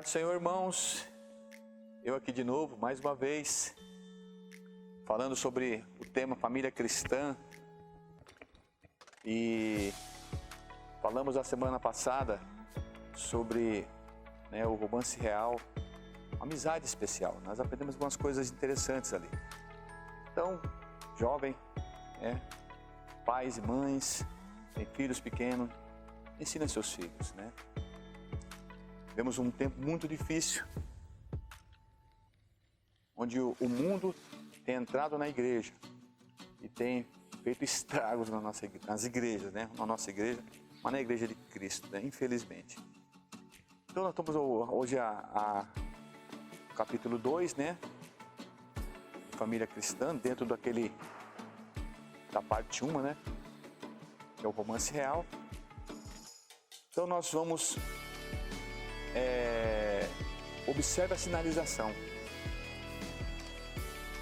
Paz do Senhor, irmãos. Eu aqui de novo, mais uma vez, falando sobre o tema família cristã. E falamos a semana passada sobre o romance real, amizade especial. Nós aprendemos algumas coisas interessantes ali. Então, jovem, pais e mães, tem filhos pequenos, ensina seus filhos, Vemos um tempo muito difícil, onde o mundo tem entrado na igreja e tem feito estragos nas igrejas, na nossa igreja, mas na igreja de Cristo, infelizmente. Então nós estamos hoje a capítulo 2, de família cristã, dentro da parte 1, que é o romance real. Então nós vamos... observe a sinalização.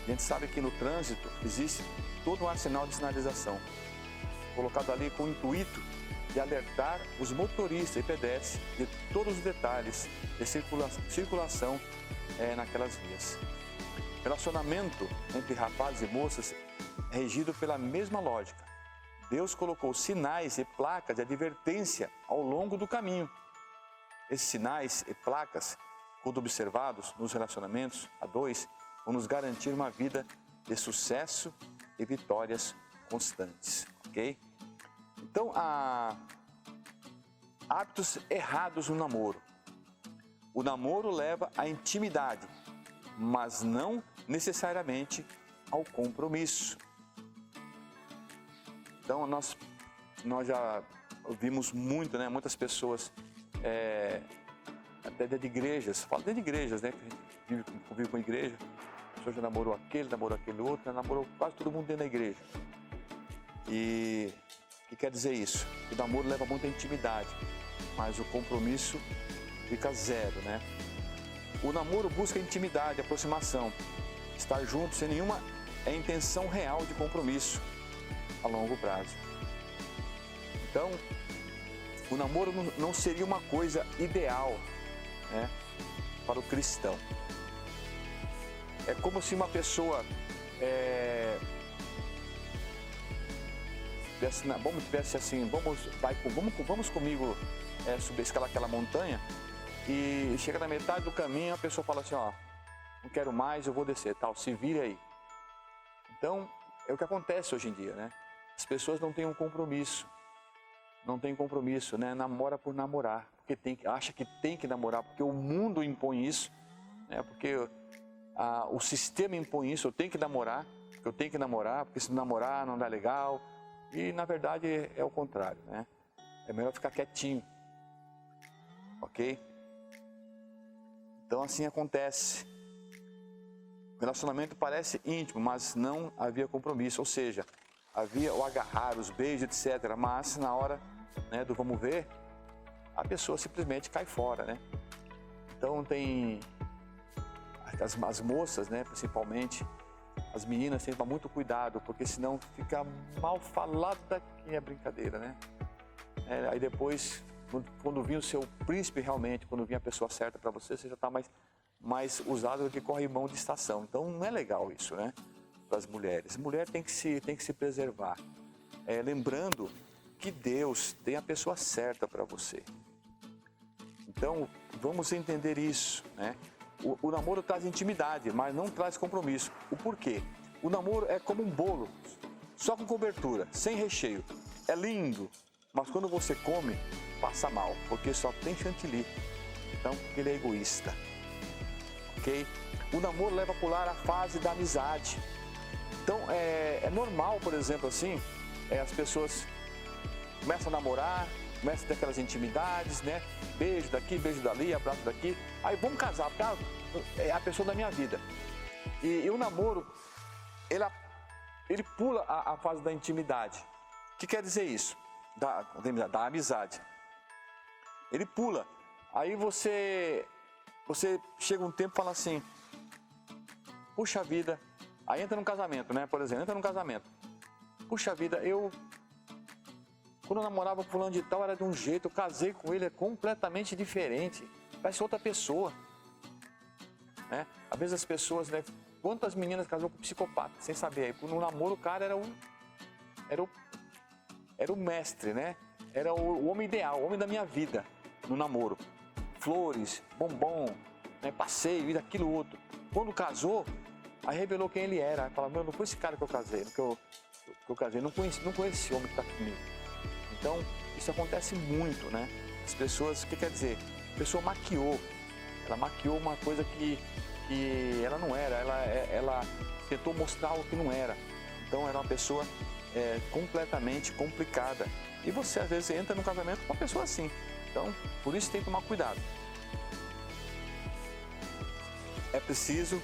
A gente sabe que no trânsito existe todo um arsenal de sinalização, colocado ali com o intuito de alertar os motoristas e pedestres de todos os detalhes de circulação naquelas vias. Relacionamento entre rapazes e moças é regido pela mesma lógica. Deus colocou sinais e placas de advertência ao longo do caminho. Esses sinais e placas, quando observados nos relacionamentos a dois, vão nos garantir uma vida de sucesso e vitórias constantes, ok? Então, há hábitos errados no namoro. O namoro leva à intimidade, mas não necessariamente ao compromisso. Então, nós já ouvimos muito, muitas pessoas... até dentro de igrejas, falo dentro de igrejas, que a gente convive com igreja, a pessoa já namorou aquele outro, namorou quase todo mundo dentro da igreja. E o que quer dizer isso? O namoro leva muita intimidade, mas o compromisso fica zero, O namoro busca intimidade, aproximação, estar junto sem nenhuma intenção real de compromisso a longo prazo. Então, o namoro não seria uma coisa ideal, para o cristão. É como se uma pessoa tivesse assim, vamos comigo subir, escalar aquela montanha, e chega na metade do caminho a pessoa fala assim, não quero mais, eu vou descer, se vire aí. Então, é o que acontece hoje em dia, As pessoas não têm um compromisso. Não tem compromisso, namora por namorar, porque acha que tem que namorar, porque o mundo impõe isso, porque o sistema impõe isso, eu tenho que namorar, porque se não namorar não dá legal, e na verdade é o contrário, É melhor ficar quietinho, ok? Então assim acontece, o relacionamento parece íntimo, mas não havia compromisso, ou seja, havia o agarrar, os beijos, etc. Mas na hora do vamos ver, a pessoa simplesmente cai fora, Então tem as moças, principalmente, as meninas têm que tomar muito cuidado, porque senão fica mal falada que é brincadeira, Aí depois, quando vir o seu príncipe realmente, quando vir a pessoa certa para você, você já está mais usado do que corrimão de estação. Então não é legal isso, Para as mulheres. Mulher tem que se preservar. Lembrando que Deus tem a pessoa certa para você. Então, vamos entender isso, O namoro traz intimidade, mas não traz compromisso. O porquê? O namoro é como um bolo, só com cobertura, sem recheio. É lindo, mas quando você come, passa mal, porque só tem chantilly. Então, ele é egoísta. Ok? O namoro leva a pular a fase da amizade. Então, é normal, por exemplo, assim, as pessoas começam a namorar, começam a ter aquelas intimidades, Beijo daqui, beijo dali, abraço daqui. Aí vamos casar, porque é a pessoa da minha vida. E o namoro, ele pula a fase da intimidade. O que quer dizer isso? Da amizade. Ele pula. Aí você chega um tempo e fala assim, puxa vida, aí entra num casamento, por exemplo, entra num casamento. Puxa vida, quando eu namorava com fulano de tal era de um jeito, eu casei com ele, é completamente diferente. parece outra pessoa. Né? Às vezes as pessoas, né? Quantas meninas casou com psicopata, sem saber. Aí, no namoro o cara era o mestre, né? Era o homem ideal, o homem da minha vida no namoro. Flores, bombom, né? Passeio, isso, aquilo, outro. Quando casou, aí revelou quem ele era. Aí falou, meu, não foi esse cara que eu casei, que eu casei, não conheci esse homem que está comigo. Então, isso acontece muito, né? As pessoas, o que quer dizer? A pessoa maquiou, ela maquiou uma coisa que ela não era, ela tentou mostrar o que não era. Então, era uma pessoa completamente complicada. E você, às vezes, entra no casamento com uma pessoa assim. Então, por isso tem que tomar cuidado. É preciso,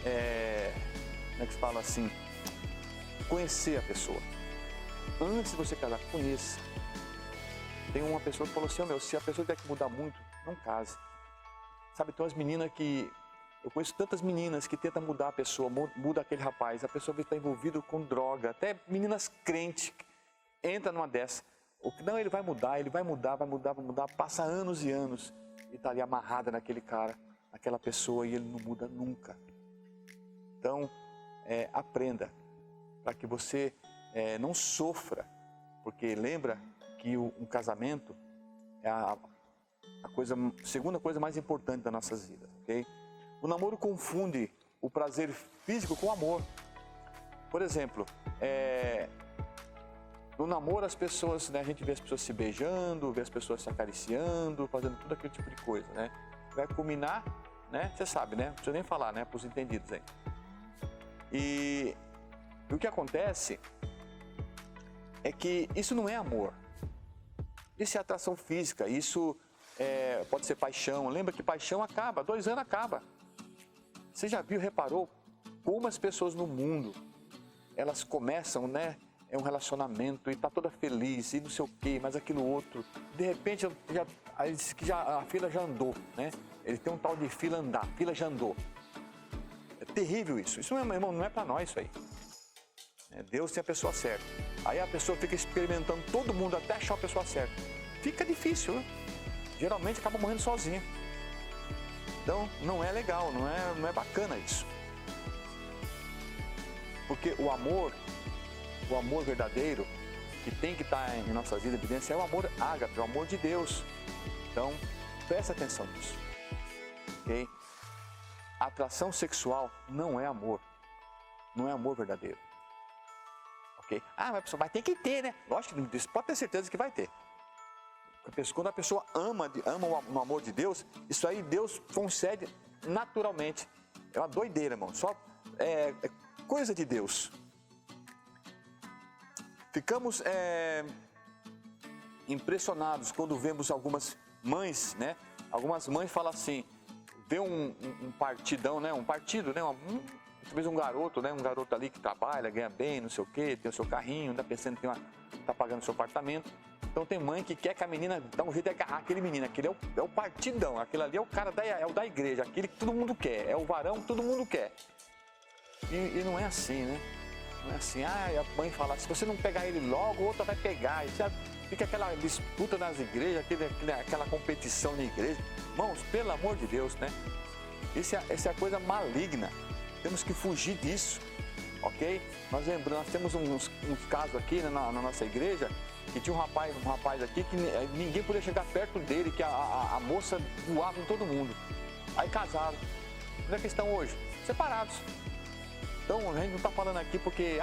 como é que se fala assim, conhecer a pessoa. Antes de você casar, conheça. Tem uma pessoa que falou assim, meu, se a pessoa tiver que mudar muito, não case. Sabe, tem umas meninas que... Eu conheço tantas meninas que tentam mudar a pessoa, muda aquele rapaz, a pessoa está envolvida com droga, até meninas crentes, entra numa dessa. Não, ele vai mudar, passa anos e anos e está ali amarrada naquele cara, naquela pessoa e ele não muda nunca. Então, aprenda para que você não sofra, porque lembra que um casamento é a segunda coisa mais importante das nossas vidas, ok? O namoro confunde o prazer físico com o amor. Por exemplo, no namoro as pessoas, né, a gente vê as pessoas se beijando, vê as pessoas se acariciando, fazendo todo aquele tipo de coisa, né? Vai culminar, né? Você sabe, né? Não precisa nem falar, né? Para os entendidos aí. E o que acontece é que isso não é amor. Isso é atração física, isso pode ser paixão. Lembra que paixão acaba, 2 anos acaba. Você já viu, reparou como as pessoas no mundo, elas começam, né? É um relacionamento e tá toda feliz e não sei o quê, mas aquilo outro. De repente, aí diz que a fila já andou, né? Ele tem um tal de fila andar, a fila já andou. É terrível isso. Isso, meu irmão, não é para nós isso aí. Deus tem a pessoa certa. Aí a pessoa fica experimentando todo mundo até achar a pessoa certa. Fica difícil, né? Geralmente acaba morrendo sozinha. Então, não é legal, não é bacana isso. Porque o amor verdadeiro, que tem que estar em nossas vidas, evidência, é o amor ágape, é o amor de Deus. Então, presta atenção nisso. Ok? A atração sexual não é amor. Não é amor verdadeiro. Ok? Mas tem que ter, né? Lógico que pode ter certeza que vai ter. Quando a pessoa ama o amor de Deus, isso aí Deus concede naturalmente. É uma doideira, irmão. Só coisa de Deus. Ficamos impressionados quando vemos algumas mães, né? Algumas mães falam assim, vê um partidão, né? Um partido, né? Talvez um garoto, né? Um garoto ali que trabalha, ganha bem, não sei o quê, tem o seu carrinho, ainda pensando que tá pagando o seu apartamento. Então tem mãe que quer que a menina dá um jeito de agarrar aquele menino, aquele é o partidão, aquele ali é o cara da igreja, aquele que todo mundo quer, é o varão que todo mundo quer. E não é assim, né? Não é assim, a mãe fala, se você não pegar ele logo, outra vai pegar. E já fica aquela disputa nas igrejas, aquela competição na igreja. Irmãos, pelo amor de Deus, né? Essa é a coisa maligna. Temos que fugir disso, ok? Nós temos uns casos aqui, né, na nossa igreja, que tinha um rapaz aqui que ninguém podia chegar perto dele, que a moça voava em todo mundo. Aí casaram. Onde é que estão hoje? Separados. Então a gente não está falando aqui porque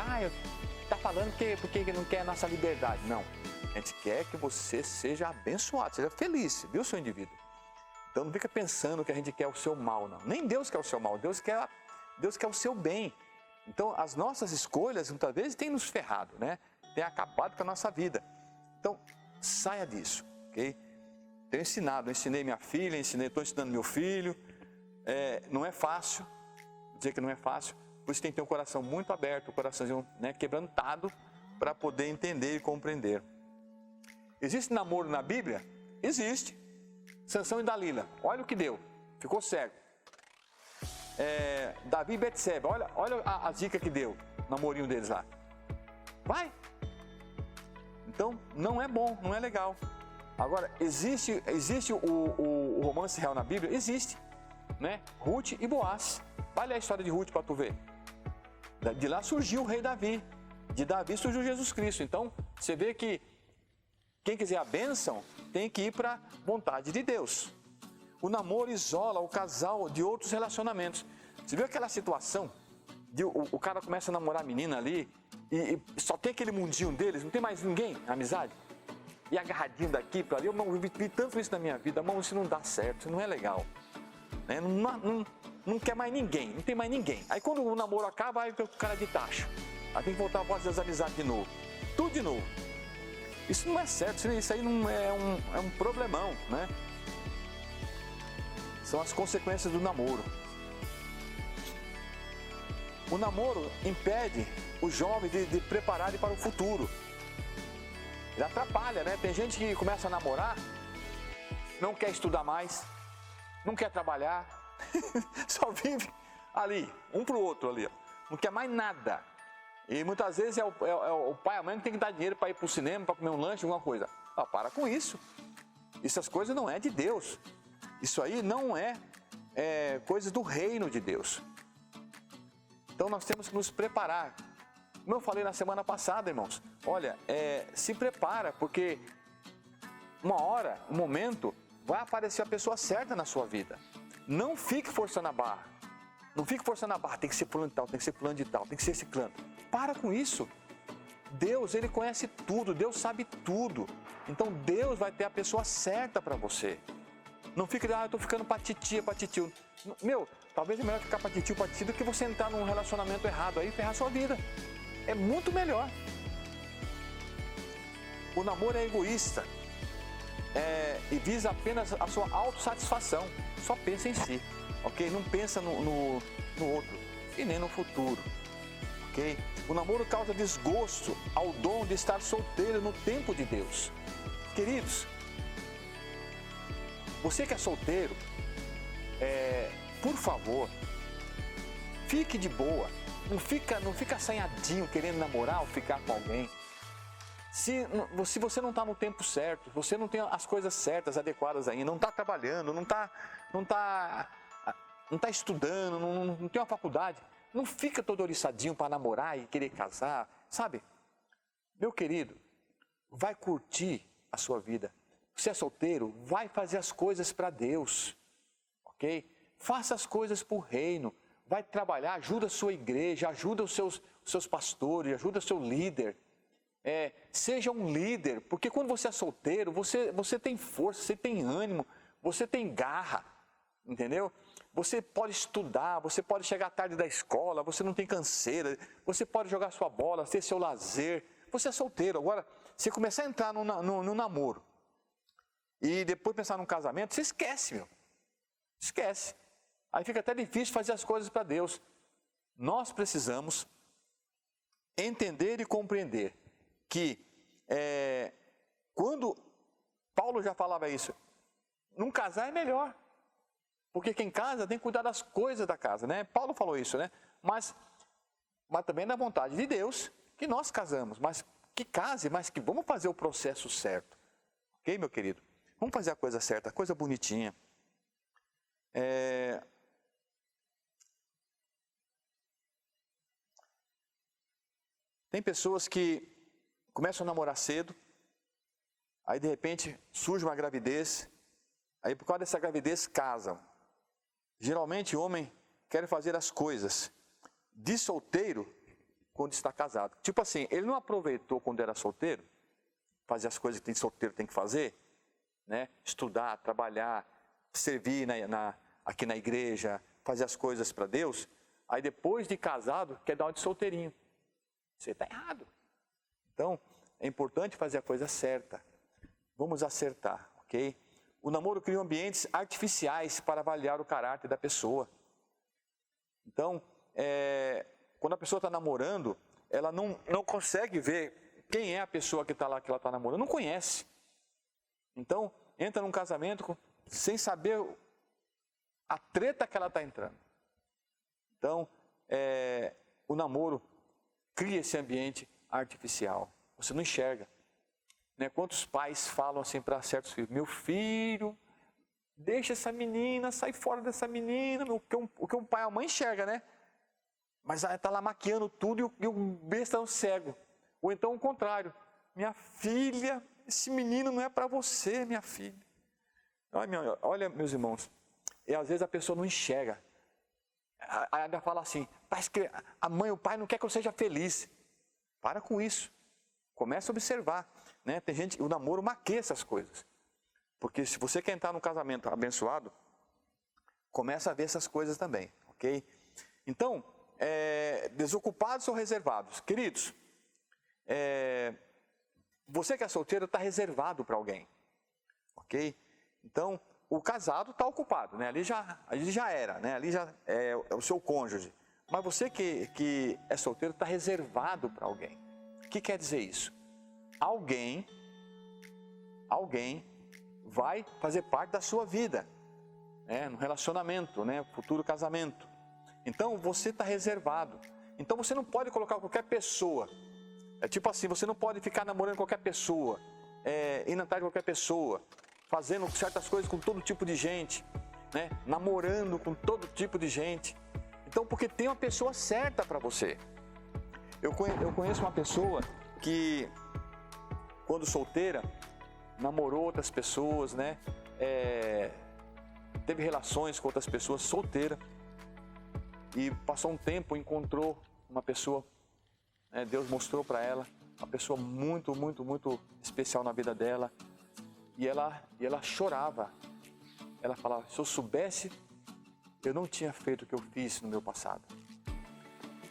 está falando porque não quer a nossa liberdade. Não. A gente quer que você seja abençoado, seja feliz, viu, seu indivíduo? Então não fica pensando que a gente quer o seu mal, não. Nem Deus quer o seu mal, Deus quer o seu bem. Então as nossas escolhas muitas vezes têm nos ferrado, né? Tem acabado com a nossa vida. Então saia disso, ok? Tenho ensinei minha filha, estou ensinando meu filho. Não é fácil, dizer que não é fácil. Por isso tem que ter um coração muito aberto, um coraçãozinho, né, quebrantado, para poder entender e compreender. Existe namoro na Bíblia? Existe. Sansão e Dalila, olha o que deu, ficou cego. Davi e Betseba, olha a dica que deu, o namorinho deles lá. Vai! Então, não é bom, não é legal. Agora, existe o romance real na Bíblia? Existe, né? Ruth e Boaz. Vai ler a história de Ruth para tu ver. De lá surgiu o rei Davi. De Davi surgiu Jesus Cristo. Então, você vê que quem quiser a bênção tem que ir para a vontade de Deus. O namoro isola o casal de outros relacionamentos. Você viu aquela situação de o cara começa a namorar a menina ali e só tem aquele mundinho deles, não tem mais ninguém, amizade? E agarradinho daqui para ali, eu vi tanto isso na minha vida, irmão, isso não dá certo, isso não é legal. Né? Não quer mais ninguém, não tem mais ninguém. Aí quando o namoro acaba, aí o cara de tacho. Aí tem que voltar a voz das amizades de novo. Tudo de novo. Isso não é certo, isso aí não é um problemão, né? São as consequências do namoro. O namoro impede o jovem de preparar para o futuro. Ele atrapalha, né? Tem gente que começa a namorar, não quer estudar mais, não quer trabalhar, só vive ali, um pro outro ali, ó. Não quer mais nada. E muitas vezes é o pai e a mãe que tem que dar dinheiro para ir para o cinema, para comer um lanche, alguma coisa. Ah, para com isso. Essas coisas não é de Deus. Isso aí não é coisa do reino de Deus. Então nós temos que nos preparar. Como eu falei na semana passada, irmãos, olha, se prepara, porque uma hora, um momento, vai aparecer a pessoa certa na sua vida. Não fique forçando a barra. Não fique forçando a barra, tem que ser fulano de tal, tem que ser fulano de tal, tem que ser esse clã. Para com isso. Deus, Ele conhece tudo, Deus sabe tudo. Então Deus vai ter a pessoa certa para você. Não fique, eu estou ficando para titia, para titio. Meu, talvez é melhor ficar para titio, para titio, do que você entrar num relacionamento errado aí e ferrar sua vida. É muito melhor. O namoro é egoísta e visa apenas a sua autossatisfação. Só pensa em si, ok? Não pensa no outro e nem no futuro, ok? O namoro causa desgosto ao dom de estar solteiro no tempo de Deus. Queridos, você que é solteiro, por favor, fique de boa. Não fica assanhadinho querendo namorar ou ficar com alguém. Se você não está no tempo certo, você não tem as coisas certas, adequadas ainda, não está trabalhando, não está estudando, não tem uma faculdade, não fica todo oriçadinho para namorar e querer casar, sabe? Meu querido, vai curtir a sua vida. Você é solteiro, vai fazer as coisas para Deus, ok? Faça as coisas para o reino. Vai trabalhar, ajuda a sua igreja, ajuda os seus pastores, ajuda o seu líder. Seja um líder, porque quando você é solteiro, você tem força, você tem ânimo, você tem garra, entendeu? Você pode estudar, você pode chegar tarde da escola, você não tem canseira, você pode jogar sua bola, ter seu lazer. Você é solteiro. Agora, se começar a entrar no namoro e depois pensar num casamento, você esquece, meu. Esquece. Aí fica até difícil fazer as coisas para Deus. Nós precisamos entender e compreender que quando Paulo já falava isso, num casar é melhor. Porque quem casa tem que cuidar das coisas da casa, né? Paulo falou isso, né? Mas também é da vontade de Deus que nós casamos. Mas que case, mas que vamos fazer o processo certo. Ok, meu querido? Vamos fazer a coisa certa, a coisa bonitinha. Tem pessoas que começam a namorar cedo, aí de repente surge uma gravidez, aí por causa dessa gravidez casam. Geralmente o homem quer fazer as coisas de solteiro quando está casado. Tipo assim, ele não aproveitou quando era solteiro, fazer as coisas que solteiro tem que fazer, né? Estudar, trabalhar, servir aqui na igreja, fazer as coisas para Deus. Aí depois de casado, quer dar uma de solteirinho. Você está errado. Então, é importante fazer a coisa certa. Vamos acertar, ok? O namoro cria ambientes artificiais para avaliar o caráter da pessoa. Então, quando a pessoa está namorando, ela não consegue ver quem é a pessoa que está lá, que ela está namorando. Não conhece. Então, entra num casamento sem saber a treta que ela está entrando. Então, o namoro cria esse ambiente artificial. Você não enxerga. né? Quantos pais falam assim para certos filhos, meu filho, deixa essa menina, sai fora dessa menina, o que um pai e uma mãe enxerga, né? Mas está lá maquiando tudo e o besta é um cego. Ou então o contrário, minha filha, esse menino não é para você, minha filha. Olha, meus irmãos, e às vezes a pessoa não enxerga. Ainda fala assim, parece que a mãe e o pai não querem que eu seja feliz. Para com isso. Começa a observar, né? Tem gente, o namoro maqueia essas coisas. Porque se você quer entrar num casamento abençoado, começa a ver essas coisas também, ok? Então, desocupados ou reservados? Queridos, você que é solteiro está reservado para alguém, ok? Então, o casado está ocupado, né? Ali já era, né? Ali já é o seu cônjuge. Mas você que é solteiro está reservado para alguém. O que quer dizer isso? Alguém vai fazer parte da sua vida, né? No relacionamento, né? Futuro casamento. Então você está reservado. Então você não pode colocar qualquer pessoa. É tipo assim, você não pode ficar namorando qualquer pessoa, indo atrás de qualquer pessoa, fazendo certas coisas com todo tipo de gente, né? Namorando com todo tipo de gente. Então, porque tem uma pessoa certa para você. Eu conheço uma pessoa que, quando solteira, namorou outras pessoas, né? Teve relações com outras pessoas solteira e passou um tempo, encontrou uma pessoa, né? Deus mostrou para ela uma pessoa muito, muito, muito especial na vida dela e ela chorava. Ela falava, se eu soubesse, eu não tinha feito o que eu fiz no meu passado.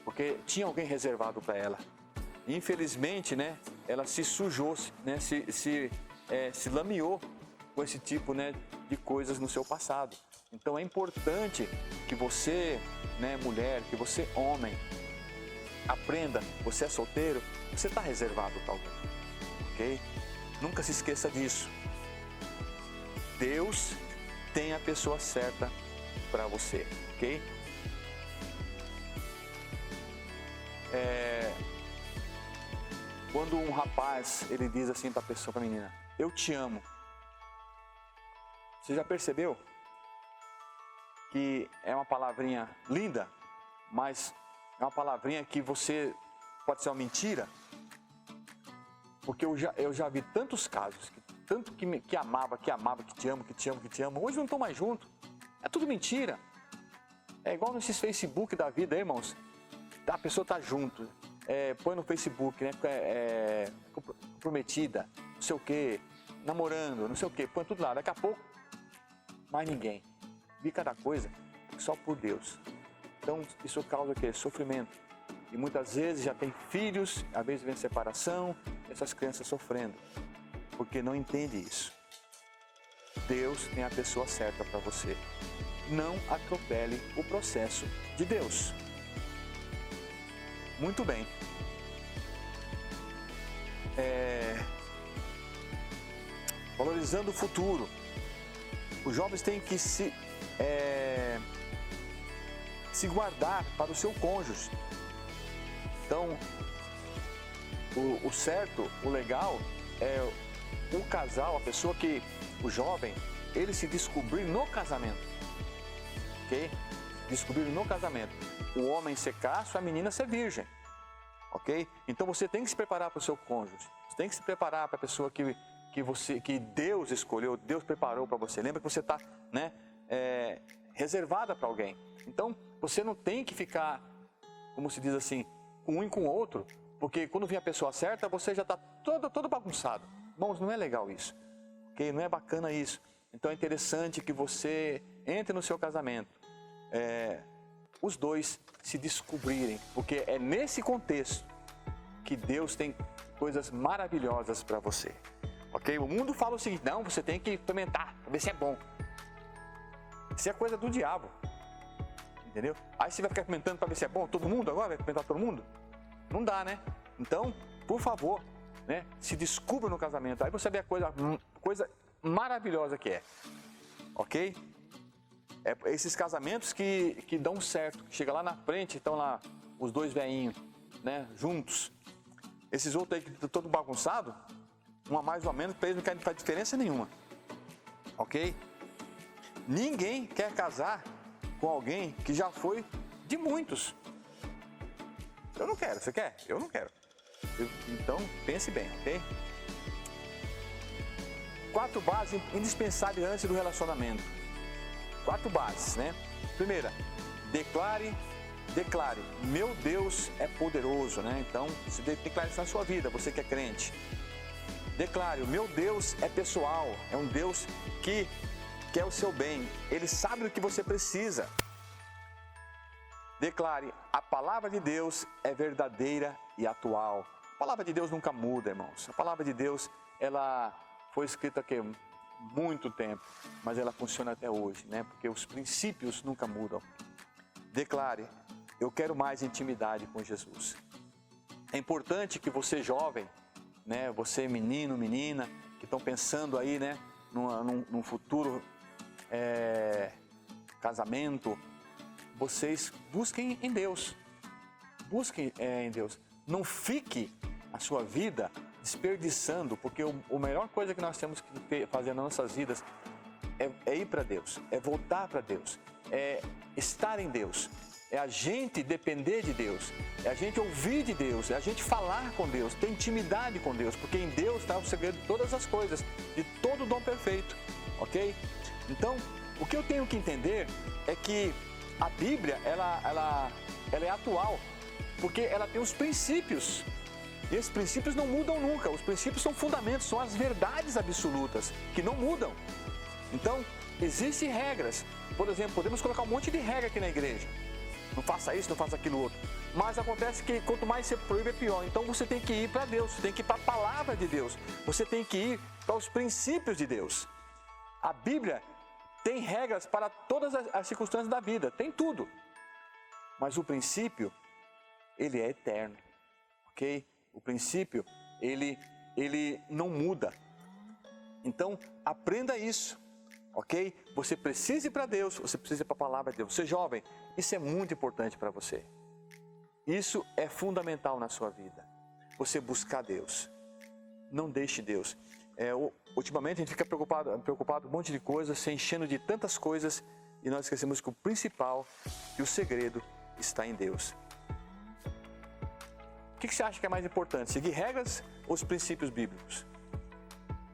Porque tinha alguém reservado para ela. E, infelizmente, né, ela se sujou, né, se lameou com esse tipo, né, de coisas no seu passado. Então é importante que você, né, mulher, que você, homem, aprenda, você é solteiro, você está reservado para alguém, ok? Nunca se esqueça disso. Deus tem a pessoa certa para você, ok? Quando um rapaz, ele diz assim para a pessoa, para a menina, eu te amo. Você já percebeu que é uma palavrinha linda, mas é uma palavrinha que você pode ser uma mentira? Porque eu já vi tantos casos, tanto que amava, que te amo, hoje não estão mais juntos. É tudo mentira. É igual nesses Facebook da vida, irmãos. A pessoa está junto, põe no Facebook, né? Prometida, não sei o quê, namorando, não sei o quê, põe tudo lá. Daqui a pouco, mais ninguém. Vi cada coisa só por Deus. Então, isso causa o quê? Sofrimento. E muitas vezes já tem filhos, às vezes vem separação, essas crianças sofrendo, porque não entende isso. Deus tem a pessoa certa para você. Não atropele o processo de Deus. Muito bem. Valorizando o futuro. Os jovens têm que se guardar para o seu cônjuge. Então, o certo, o legal é o casal, a pessoa que, o jovem, ele se descobrir no casamento. Ok? Descobrir no casamento. O homem ser casto, a menina ser virgem. Ok? Então você tem que se preparar para o seu cônjuge. Você tem que se preparar para a pessoa que Deus escolheu, Deus preparou para você. Lembra que você está, né, reservada para alguém. Então você não tem que ficar, como se diz assim, com um e com o outro, porque quando vem a pessoa certa, você já está todo bagunçado. Irmãos, não é legal isso. Ok? Não é bacana isso. Então é interessante que você entre no seu casamento. Os dois se descobrirem, porque é nesse contexto que Deus tem coisas maravilhosas para você, ok? O mundo fala o seguinte, não, você tem que experimentar, ver se é bom. Isso é coisa do diabo, entendeu? Aí você vai ficar experimentando para ver se é bom, todo mundo agora vai experimentar todo mundo? Não dá, né? Então, por favor, né, se descubra no casamento, aí você vê a coisa maravilhosa que é, ok? Esses casamentos que dão certo, chega lá na frente, estão lá os dois velhinhos, né, juntos. Esses outros aí que estão todo bagunçado, uma mais ou menos, para eles não faz diferença nenhuma. Ok? Ninguém quer casar com alguém que já foi de muitos. Eu não quero, você quer? Eu não quero. Então, pense bem, ok? 4 bases indispensáveis antes do relacionamento. 4 bases, né? Primeira, declare, meu Deus é poderoso, né? Então, você declare isso na sua vida, você que é crente. Declare, o meu Deus é pessoal, é um Deus que quer o seu bem, Ele sabe do que você precisa. Declare, a palavra de Deus é verdadeira e atual. A palavra de Deus nunca muda, irmãos. A palavra de Deus, ela foi escrita aqui há muito tempo, mas ela funciona até hoje, né? Porque os princípios nunca mudam. Declare, eu quero mais intimidade com Jesus. É importante que você jovem, né? Você menino, menina, que estão pensando aí, né? Num futuro casamento, vocês busquem em Deus. Busquem em Deus. Não fique a sua vida desperdiçando, porque a melhor coisa que nós temos que fazer nas nossas vidas é ir para Deus, é voltar para Deus, é estar em Deus, é a gente depender de Deus, é a gente ouvir de Deus, é a gente falar com Deus, ter intimidade com Deus, porque em Deus está o segredo de todas as coisas, de todo dom perfeito, ok? Então, o que eu tenho que entender é que a Bíblia, ela é atual, porque ela tem os princípios. E esses princípios não mudam nunca. Os princípios são fundamentos, são as verdades absolutas, que não mudam. Então, existem regras. Por exemplo, podemos colocar um monte de regra aqui na igreja. Não faça isso, não faça aquilo outro. Mas acontece que quanto mais você proíbe, é pior. Então você tem que ir para Deus, você tem que ir para a palavra de Deus. Você tem que ir para os princípios de Deus. A Bíblia tem regras para todas as circunstâncias da vida, tem tudo. Mas o princípio, ele é eterno, ok? O princípio, ele não muda. Então, aprenda isso, ok? Você precisa ir para Deus, você precisa ir para a palavra de Deus. Você jovem, isso é muito importante para você. Isso é fundamental na sua vida. Você buscar Deus. Não deixe Deus. Ultimamente a gente fica preocupado com um monte de coisas, se enchendo de tantas coisas, e nós esquecemos que o principal e o segredo está em Deus. O que você acha que é mais importante, seguir regras ou os princípios bíblicos?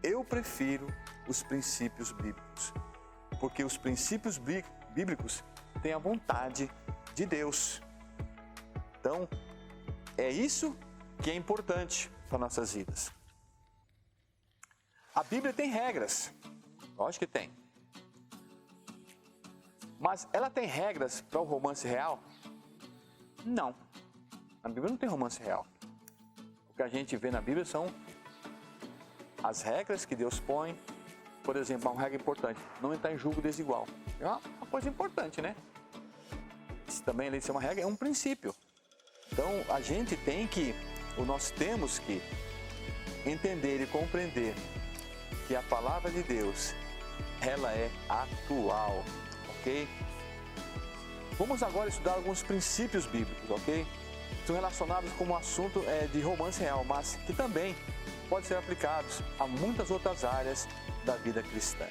Eu prefiro os princípios bíblicos, porque os princípios bíblicos têm a vontade de Deus. Então, é isso que é importante para nossas vidas. A Bíblia tem regras, lógico que tem. Mas ela tem regras para o romance real? Não. Na Bíblia não tem romance real. O que a gente vê na Bíblia são as regras que Deus põe. Por exemplo, uma regra importante, não entrar em julgo desigual. É uma coisa importante, né? Isso também, além de ser uma regra, é um princípio. Então, nós temos que entender e compreender que a palavra de Deus, ela é atual, ok? Vamos agora estudar alguns princípios bíblicos, ok? São relacionados com um assunto de romance real, mas que também podem ser aplicados a muitas outras áreas da vida cristã.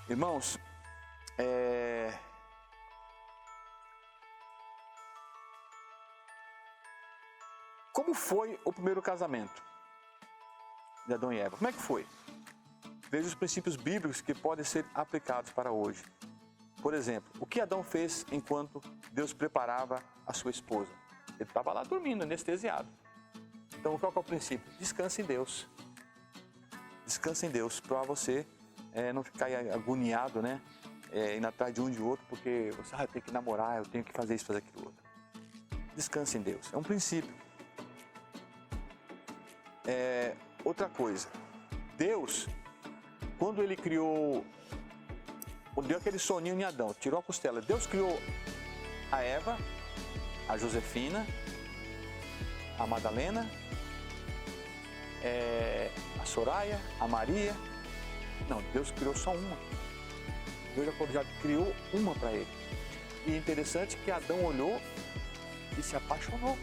Irmãos, como foi o primeiro casamento de Adão e Eva? Como é que foi? Veja os princípios bíblicos que podem ser aplicados para hoje. Por exemplo, o que Adão fez enquanto Deus preparava a sua esposa? Ele estava lá dormindo, anestesiado. Então, qual que é o princípio? Descanse em Deus. Descanse em Deus, para você não ficar agoniado, né? Indo atrás de um e de outro, porque você tem que namorar, eu tenho que fazer isso, fazer aquilo outro. Descanse em Deus, é um princípio. Outra coisa, Deus, quando Ele deu aquele soninho em Adão, tirou a costela, Deus criou a Eva, a Josefina, a Madalena, a Soraya, a Maria. Não, Deus criou só uma. Deus já criou uma para ele. E é interessante que Adão olhou e se apaixonou.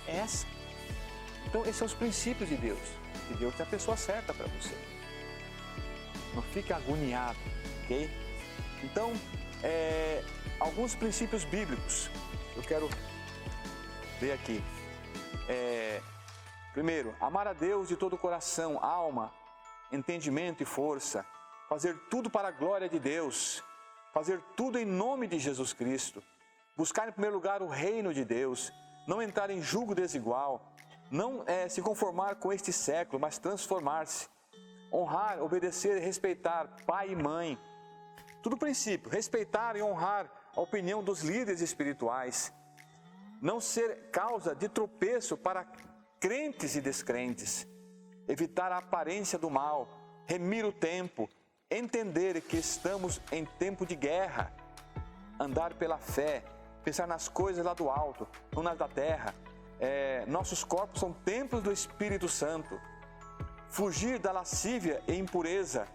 É essa. Então, esses são os princípios de Deus. E Deus tem a pessoa certa para você. Não fique agoniado, ok? Então, alguns princípios bíblicos. Eu quero ver aqui. Primeiro, amar a Deus de todo o coração, alma, entendimento e força. Fazer tudo para a glória de Deus. Fazer tudo em nome de Jesus Cristo. Buscar em primeiro lugar o reino de Deus. Não entrar em julgo desigual. Não se conformar com este século, mas transformar-se. Honrar, obedecer e respeitar pai e mãe. Tudo princípio. Respeitar e honrar a opinião dos líderes espirituais. Não ser causa de tropeço para crentes e descrentes. Evitar a aparência do mal. Remir o tempo. Entender que estamos em tempo de guerra. Andar pela fé. Pensar nas coisas lá do alto, não nas da terra. Nossos corpos são templos do Espírito Santo. Fugir da lascívia e impureza.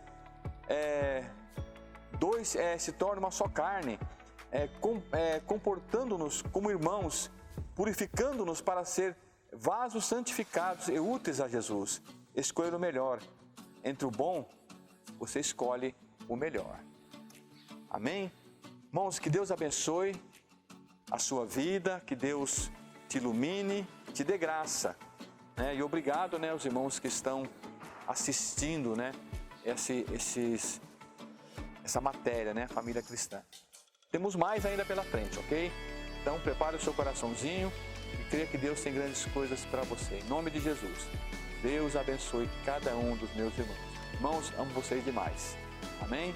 Dois se tornam uma só carne. Comportando-nos como irmãos, purificando-nos para ser vasos santificados e úteis a Jesus. Escolher o melhor. Entre o bom, você escolhe o melhor. Amém? Irmãos, que Deus abençoe a sua vida, que Deus te ilumine, te dê graça. E obrigado, aos irmãos que estão assistindo, essa matéria, Família Cristã. Temos mais ainda pela frente, ok? Então prepare o seu coraçãozinho e creia que Deus tem grandes coisas para você. Em nome de Jesus, Deus abençoe cada um dos meus irmãos. Irmãos, amo vocês demais. Amém?